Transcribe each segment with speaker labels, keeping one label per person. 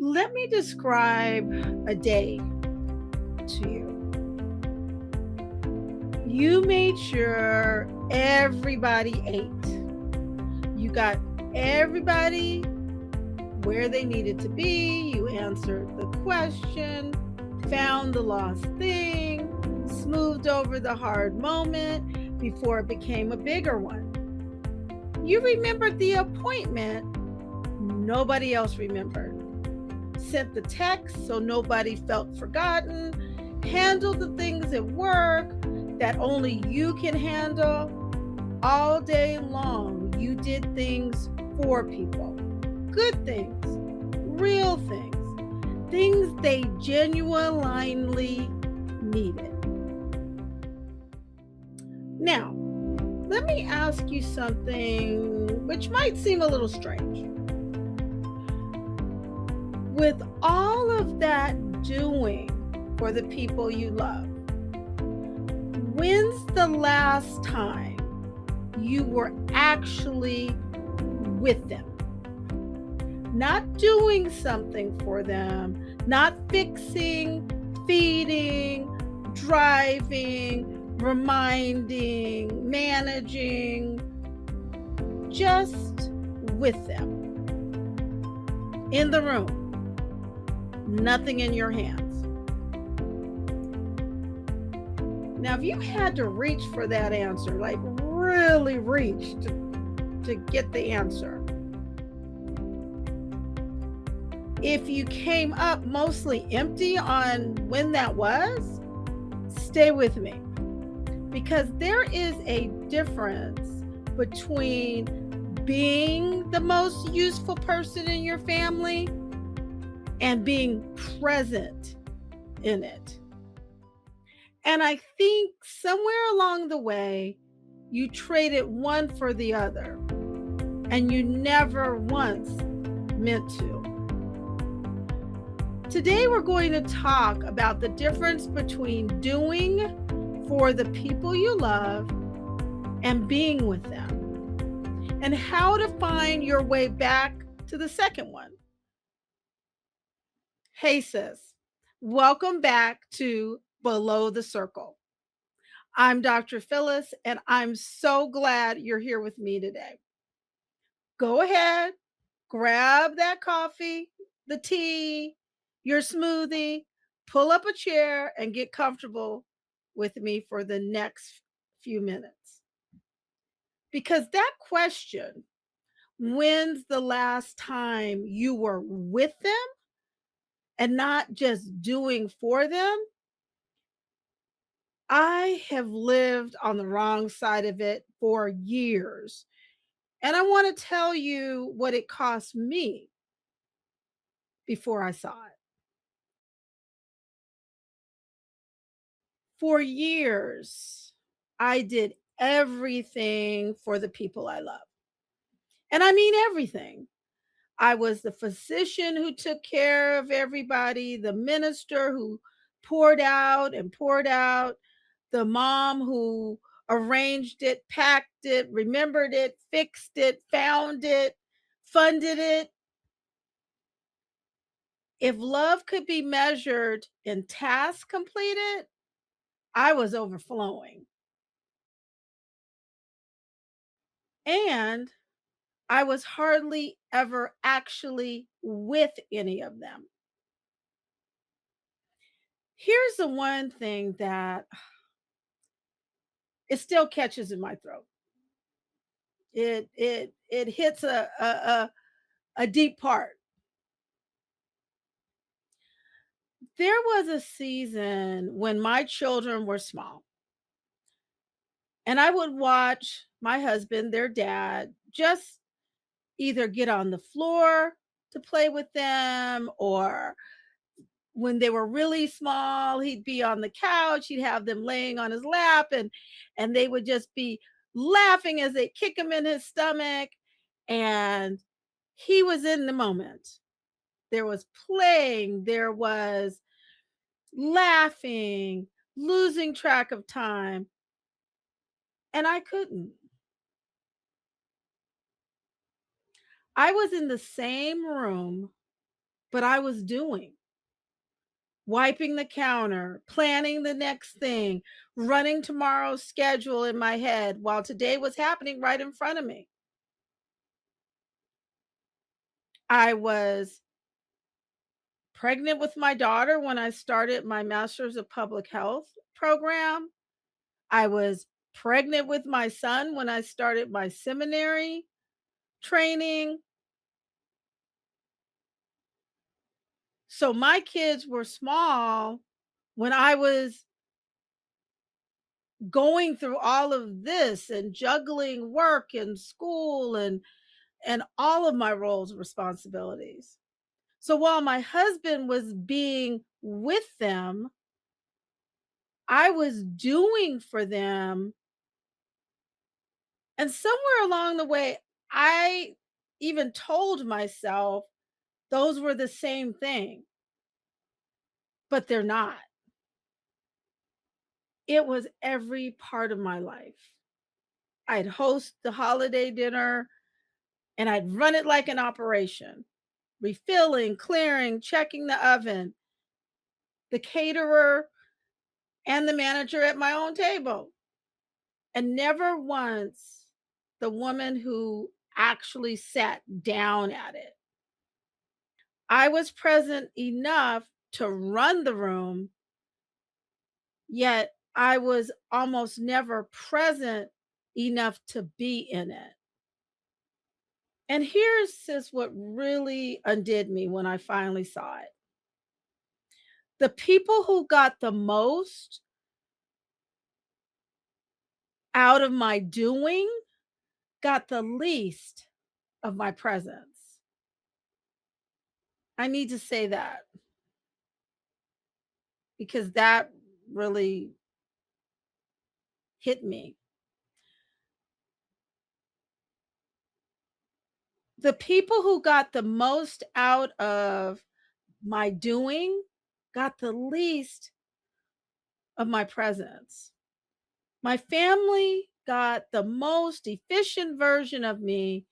Speaker 1: Let me describe a day to you. You made sure everybody ate. You got everybody where they needed to be. You answered the question, found the lost thing, smoothed over the hard moment before it became a bigger one. You remembered the appointment nobody else remembered, sent the text so nobody felt forgotten, handled the things at work that only you can handle. All day long, you did things for people, good things, real things they genuinely needed. Now, let me ask you something which might seem a little strange. With all of that doing for the people you love, when's the last time you were actually with them? Not doing something for them, not fixing, feeding, driving, reminding, managing, just with them. In the room, nothing in your hands. Now, if you had to reach for that answer, like really reach to get the answer, if you came up mostly empty on when that was, stay with me. Because there is a difference between being the most useful person in your family and being present in it. And I think somewhere along the way, you traded one for the other, and you never once meant to. Today, we're going to talk about the difference between doing for the people you love and being with them, and how to find your way back to the second one. Hey, sis, welcome back to Below the Circle. I'm Dr. Phyllis, and I'm so glad you're here with me today. Go ahead, grab that coffee, the tea, your smoothie, pull up a chair, and get comfortable with me for the next few minutes. Because that question, when's the last time you were with them and not just doing for them? I have lived on the wrong side of it for years. And I want to tell you what it cost me before I saw it. For years, I did everything for the people I love. And I mean everything. I was the physician who took care of everybody, the minister who poured out, the mom who arranged it, packed it, remembered it, fixed it, found it, funded it. If love could be measured in tasks completed, I was overflowing. And I was hardly ever actually with any of them. Here's the one thing that it still catches in my throat. It hits a deep part. There was a season when my children were small, and I would watch my husband, their dad, just either get on the floor to play with them, or when they were really small, he'd be on the couch, he'd have them laying on his lap, and they would just be laughing as they kick him in his stomach, and he was in the moment. There was playing, there was laughing, losing track of time, and I couldn't. I was in the same room but I was doing, wiping the counter, planning the next thing, running tomorrow's schedule in my head while today was happening right in front of me. I was pregnant with my daughter when I started my Master's of Public Health program. I was pregnant with my son when I started my seminary training. So my kids were small when I was going through all of this and juggling work and school and all of my roles and responsibilities. So while my husband was being with them, I was doing for them. And somewhere along the way, I even told myself those were the same thing, but they're not. It was every part of my life. I'd host the holiday dinner and I'd run it like an operation, refilling, clearing, checking the oven, the caterer, and the manager at my own table. And never once the woman who actually sat down at it. I was present enough to run the room, yet I was almost never present enough to be in it. And here's just what really undid me when I finally saw it. The people who got the most out of my doing got the least of my presence. I need to say that because that really hit me. The people who got the most out of my doing got the least of my presence. My family got the most efficient version of me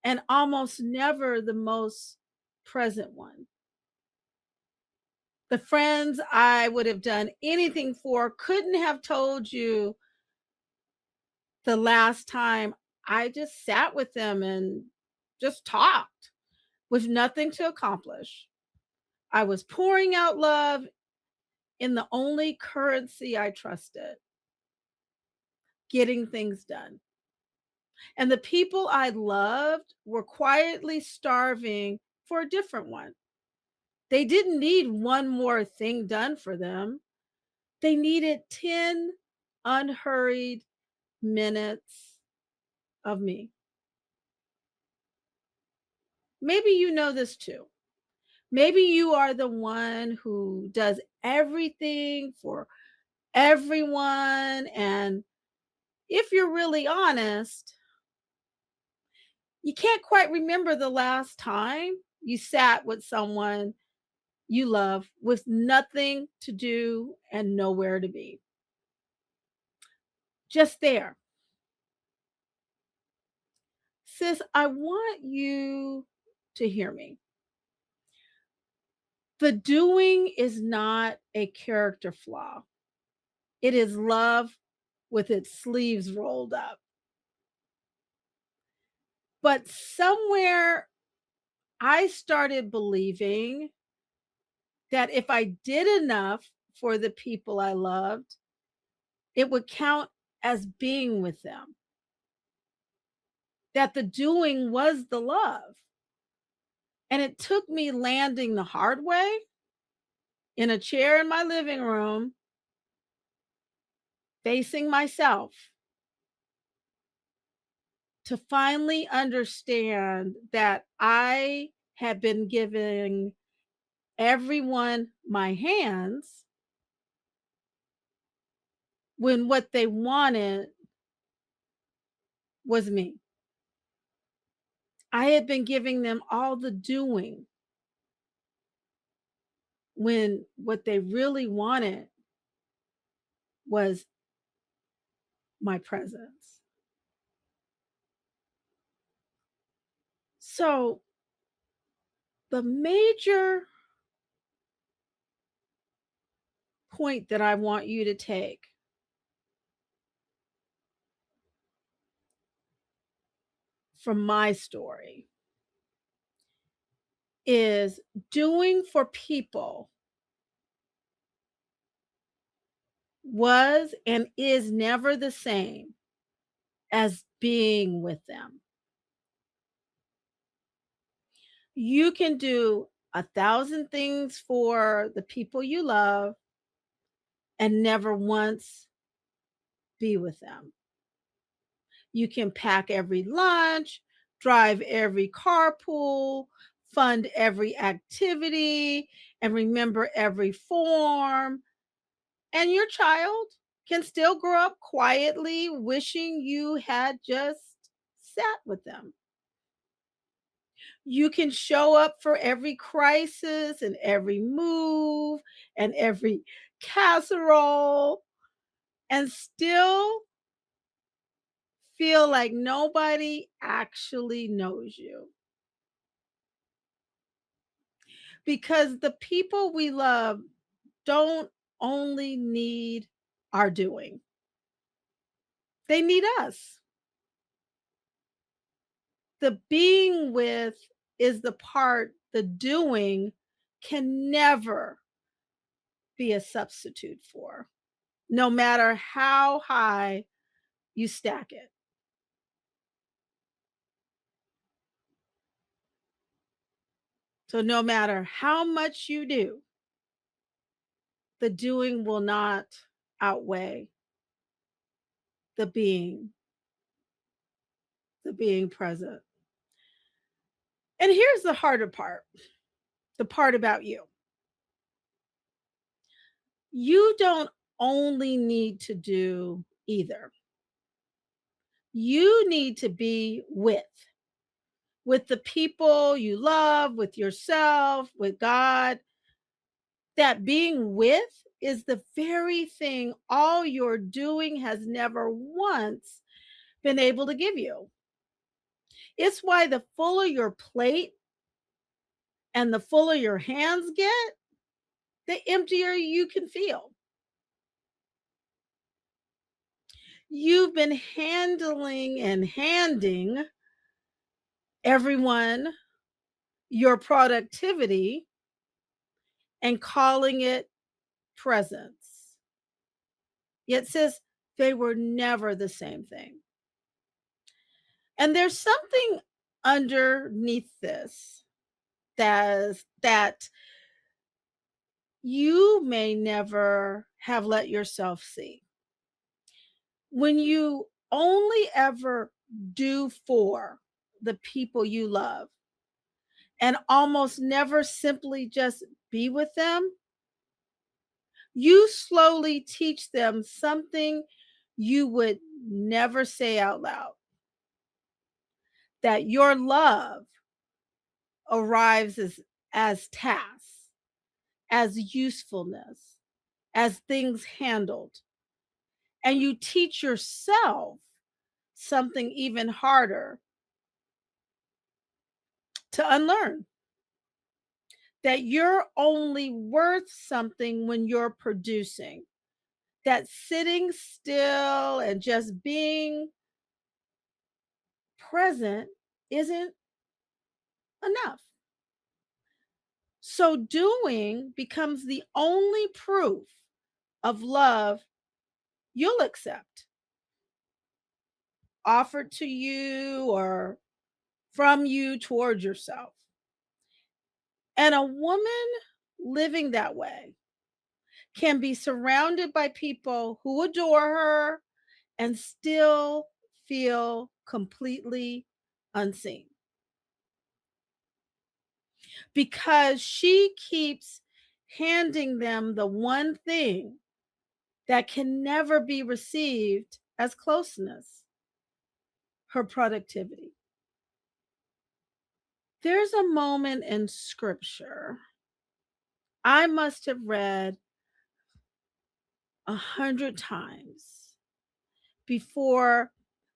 Speaker 1: and almost never the most present one. The friends I would have done anything for couldn't have told you the last time I just sat with them and just talked with nothing to accomplish. I was pouring out love in the only currency I trusted, getting things done. And the people I loved were quietly starving for a different one. They didn't need one more thing done for them. They needed 10 unhurried minutes of me. Maybe you know this too. Maybe you are the one who does everything for everyone. And if you're really honest, you can't quite remember the last time you sat with someone you love with nothing to do and nowhere to be. Just there. Sis, I want you to hear me. The doing is not a character flaw, it is love with its sleeves rolled up. But somewhere I started believing that if I did enough for the people I loved, it would count as being with them, that the doing was the love. And it took me landing the hard way in a chair in my living room, facing myself, to finally understand that I had been giving everyone my hands when what they wanted was me. I had been giving them all the doing when what they really wanted was my presence. So The major point that I want you to take from my story is doing for people was and is never the same as being with them. You can do 1,000 things for the people you love and never once be with them. You can pack every lunch, drive every carpool, fund every activity, and remember every form. And your child can still grow up quietly wishing you had just sat with them. You can show up for every crisis and every move and every casserole and still feel like nobody actually knows you. Because the people we love don't only need our doing, they need us. The being with is the part the doing can never be a substitute for, no matter how high you stack it. So, no matter how much you do, the doing will not outweigh the being present. And here's the harder part, the part about you. You don't only need to do either. You need to be with the people you love, with yourself, with God. That being with is the very thing all you're doing has never once been able to give you. It's why the fuller your plate and the fuller your hands get, the emptier you can feel. You've been handling and handing everyone your productivity and calling it presence. Yet says they were never the same thing. And there's something underneath this that you may never have let yourself see. When you only ever do for the people you love and almost never simply just be with them, you slowly teach them something you would never say out loud, that your love arrives as tasks, as usefulness, as things handled. And you teach yourself something even harder to unlearn, that you're only worth something when you're producing, that sitting still and just being present isn't enough. So doing becomes the only proof of love you'll accept, offered to you or from you toward yourself. And a woman living that way can be surrounded by people who adore her and still feel completely unseen because she keeps handing them the one thing that can never be received as closeness, her productivity. There's a moment in scripture I must have read 100 times before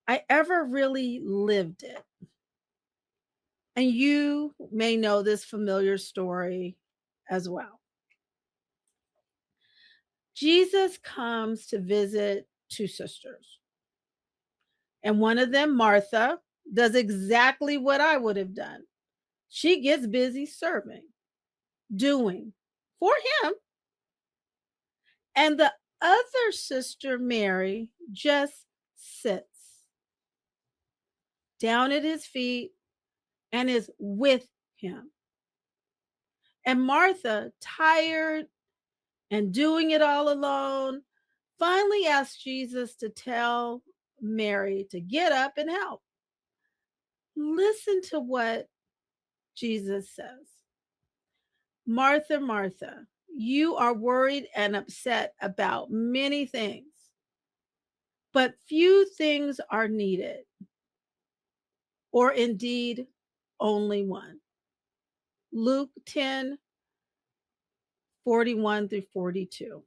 Speaker 1: I ever really lived it. And you may know this familiar story as well. Jesus comes to visit two sisters, and one of them, Martha, does exactly what I would have done. She gets busy serving, doing for him, and the other sister, Mary, just sits down at his feet and is with him. And Martha, tired and doing it all alone, finally asks Jesus to tell Mary to get up and help. Listen to what Jesus says. Martha, Martha, you are worried and upset about many things, but few things are needed, or indeed only one. Luke 10:41 through 42.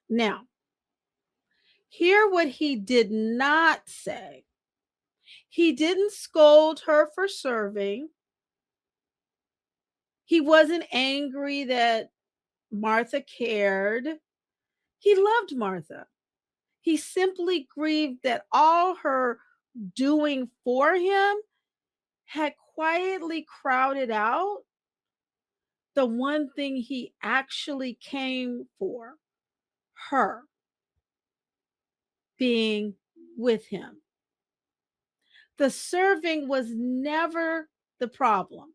Speaker 1: Now, hear what he did not say. He didn't scold her for serving. He wasn't angry that Martha cared. He loved Martha. He simply grieved that all her doing for him had quietly crowded out the one thing he actually came for, her being with him. The serving was never the problem.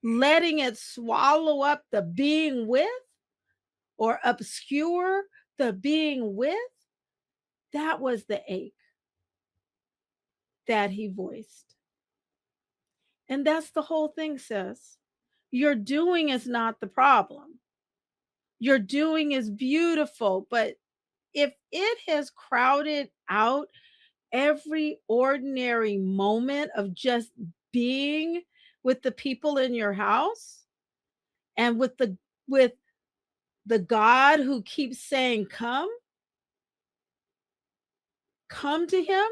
Speaker 1: Letting it swallow up the being with or obscure the being with, that was the ache that he voiced. And that's the whole thing, sis. Your doing is not the problem. Your doing is beautiful, but if it has crowded out every ordinary moment of just being with the people in your house and with the God who keeps saying come to him,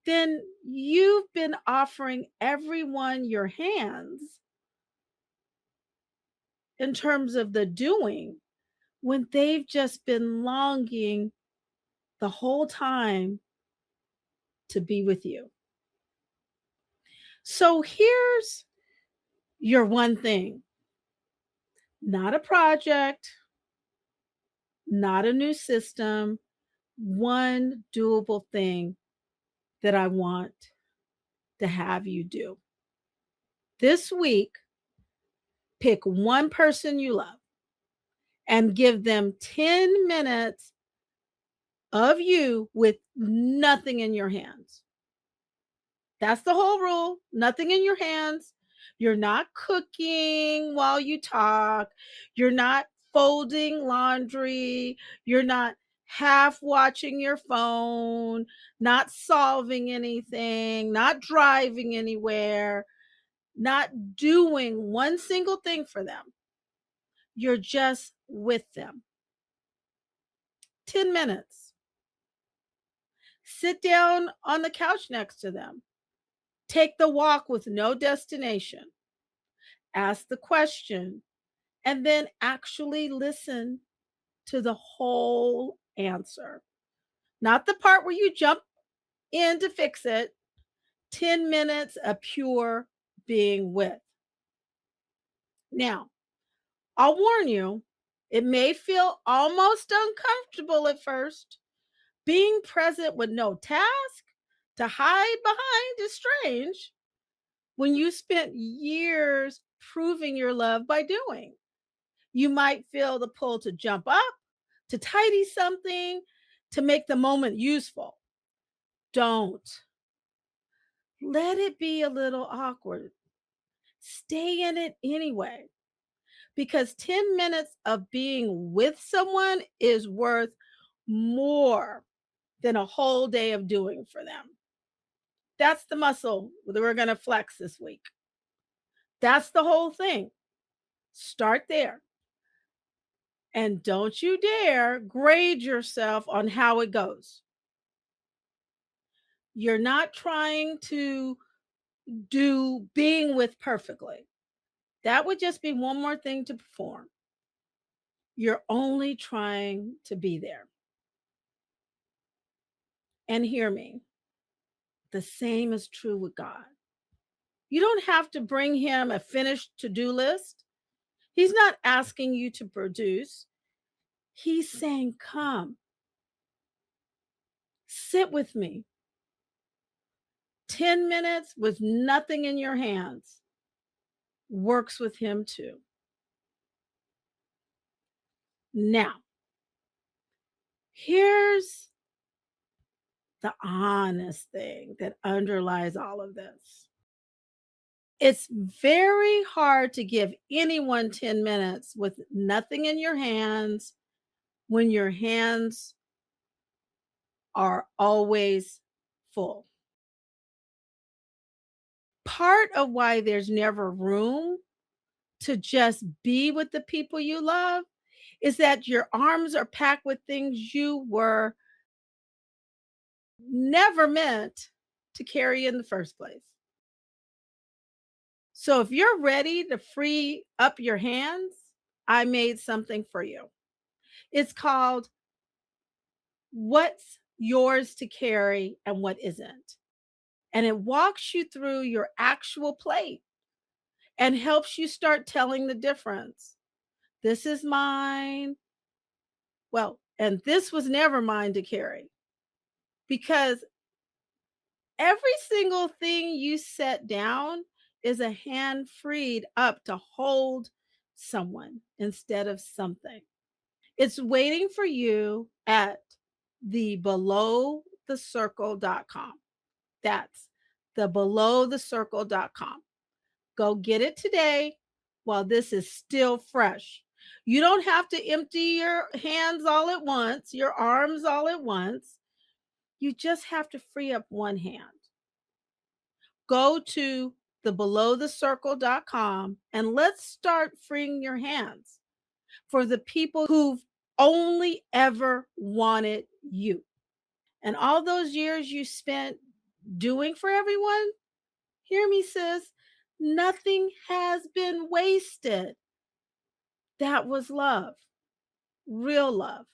Speaker 1: then you've been offering everyone your hands in terms of the doing when they've just been longing the whole time to be with you. So here's your one thing, not a project, not a new system, one doable thing that I want to have you do. This week, pick one person you love and give them 10 minutes of you with nothing in your hands. That's the whole rule. Nothing in your hands. You're not cooking while you talk. You're not folding laundry. You're not half watching your phone, not solving anything, not driving anywhere, not doing one single thing for them. You're just with them. 10 minutes. Sit down on the couch next to them. Take the walk with no destination. Ask the question and then actually listen to the whole answer. Not the part where you jump in to fix it. 10 minutes of pure being with. Now, I'll warn you, it may feel almost uncomfortable at first. Being present with no task to hide behind is strange when you spent years proving your love by doing. You might feel the pull to jump up, to tidy something, to make the moment useful. Don't. Let it be a little awkward. Stay in it anyway, because 10 minutes of being with someone is worth more than a whole day of doing for them. That's the muscle that we're going to flex this week. That's the whole thing. Start there. And don't you dare grade yourself on how it goes. You're not trying to do being with perfectly. That would just be one more thing to perform. You're only trying to be there. And hear me, the same is true with God. You don't have to bring him a finished to do list. He's not asking you to produce. He's saying, come, sit with me. 10 minutes with nothing in your hands works with him too. Now, here's the honest thing that underlies all of this. It's very hard to give anyone 10 minutes with nothing in your hands when your hands are always full. Part of why there's never room to just be with the people you love is that your arms are packed with things you were never meant to carry in the first place. So if you're ready to free up your hands, I made something for you. It's called What's Yours to Carry and What Isn't. And it walks you through your actual plate and helps you start telling the difference. This is mine. Well, and this was never mine to carry, because every single thing you set down is a hand freed up to hold someone instead of something. It's waiting for you at the belowthecircle.com. That's the belowthecircle.com. Go get it today while this is still fresh. You don't have to empty your hands all at once, your arms all at once. You just have to free up one hand. Go to the belowthecircle.com and let's start freeing your hands for the people who've only ever wanted you. And all those years you spent doing for everyone, hear me, sis, nothing has been wasted. That was love, real love.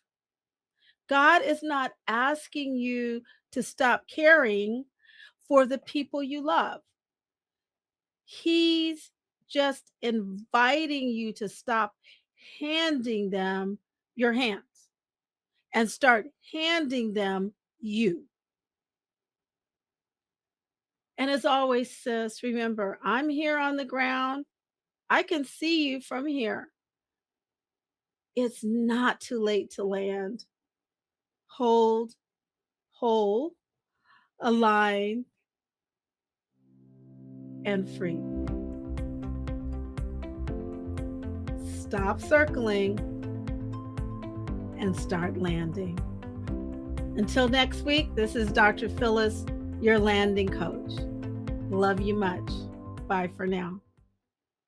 Speaker 1: God is not asking you to stop caring for the people you love. He's just inviting you to stop handing them your hands and start handing them you. And as always, sis, remember, I'm here on the ground. I can see you from here. It's not too late to land. Hold, whole, align, and free. Stop circling and start landing. Until next week, this is Dr. Phyllis, your landing coach. Love you much. Bye for now.